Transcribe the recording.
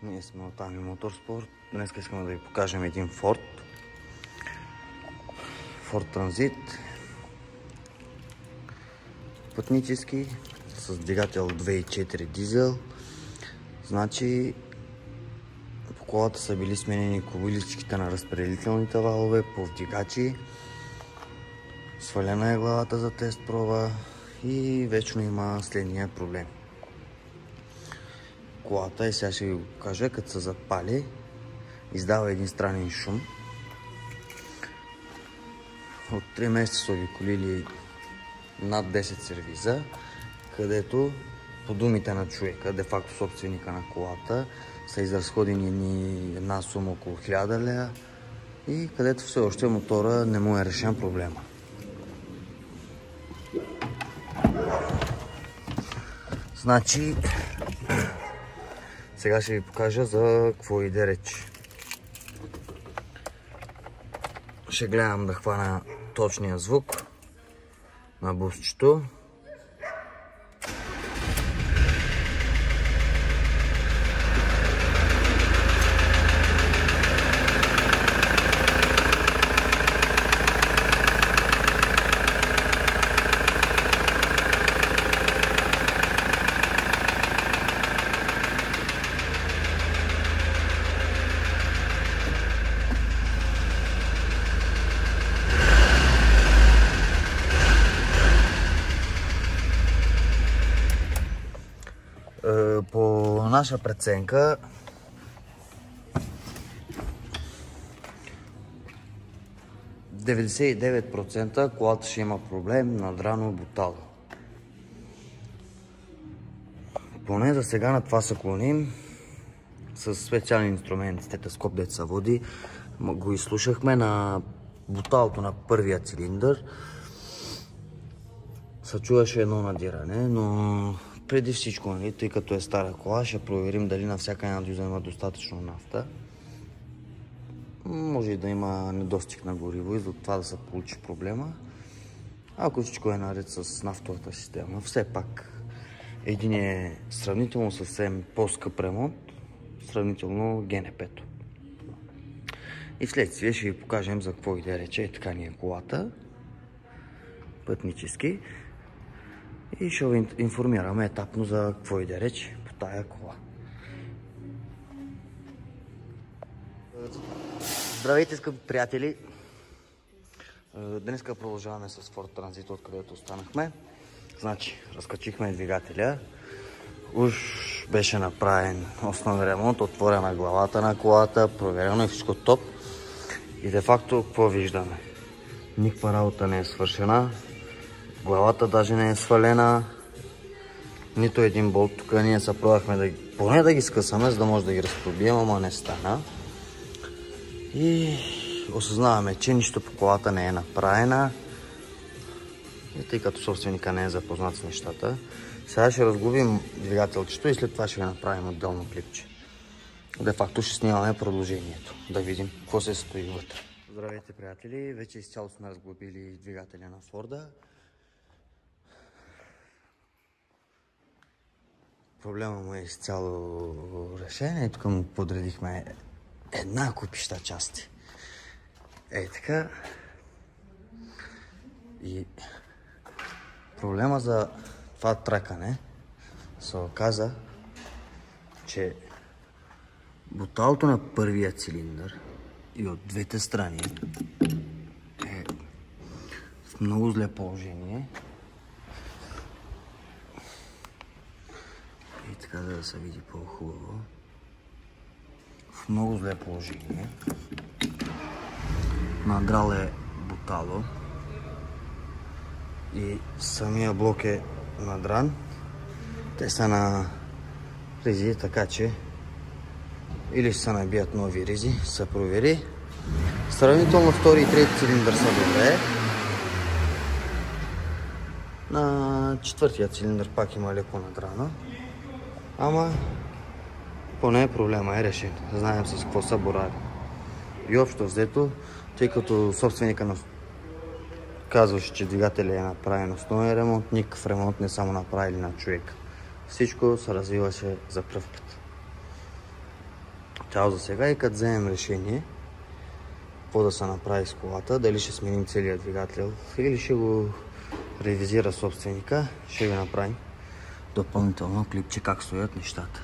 Ние сме от Ами Моторспорт. Днес искаме да ви покажем един Ford Transit пътнически с двигател 2.4 дизел. Значи по колата са били сменени ковиличките на разпределителните валове, повдигачи, свалена е главата за тест проба и вечно има следния проблем. Колата, и сега ще ви го покажа, като се запали, издава един странен шум. От 3 месеца са обиколили над 10 сервиза, където по думите на човека, де-факто собственика на колата, са изразходени една сума около 1000 лева и където все още мотора не му е решен проблема. Значи, сега ще ви покажа за какво иде реч. Ще гледам да хвана точния звук на бусчето. По наша преценка в 99% колата ще има проблем на драно бутало. Поне за сега на това се клоним с специален инструмент, стетоскоп, дето се води. Го изслушахме на буталото на първия цилиндър. Се чуваше едно надиране, но преди всичко, нали, тъй като е стара кола, ще проверим дали на всяка една дюза има достатъчно нафта. Може и да има недостиг на гориво и за това да се получи проблема. Ако всичко е наред с нафтовата система, все пак един е сравнително съвсем по-скъп ремонт, сравнително ГНП-то. И вследствие ще ви покажем за какво иде рече. И така ни е колата, пътнически. И ще ви информираме етапно за какво иде реч по тая кола. Здравейте, скъпи приятели! Днеска продължаваме с Ford Transit, откъдето останахме. Значи, разкачихме двигателя. Уж беше направен основен ремонт, отворена главата на колата, проверено е всичко топ. И де-факто, какво виждаме? Никаква работа не е свършена. Главата даже не е свалена. Нито един болт. Тук ние се пробвахме поне да ги скъсаме, за да може да ги разпробием, ама не стана. И осъзнаваме, че нищо по колата не е направена. И тъй като собственика не е запознат с нещата, сега ще разглобим двигателчето и след това ще ви направим отделно клипче. Де факто ще снимаме продължението, да видим какво се стои вътре. Здравейте, приятели! Вече изцяло сме разглобили двигателя на Форда. Проблема му е изцяло решен. Тук му подредихме една купища части. Ей така. И проблема за това тракане се оказа, че буталото на първия цилиндър и от двете страни е в много зле положение. И така, за да се види по-хубаво. В много зле положение. Надрал е бутало. И самия блок е надран. Те са на ризи, така че или ще се набият нови ризи, се провери. Сравнително втори и трети цилиндър са добре. На четвъртия цилиндър пак има леко надрана. Ама поне проблема е решен. Знаем с какво са борави. И общо взето, тъй като собственика казваше, че двигателя е направен основен ремонт, никакъв ремонт не само направили на човек. Всичко се развиваше за пръв път. Чао за сега и като вземем решение какво да се направи с колата, дали ще сменим целият двигател или ще го ревизира собственика, ще ви направим допълнително клипче как стоят нещата.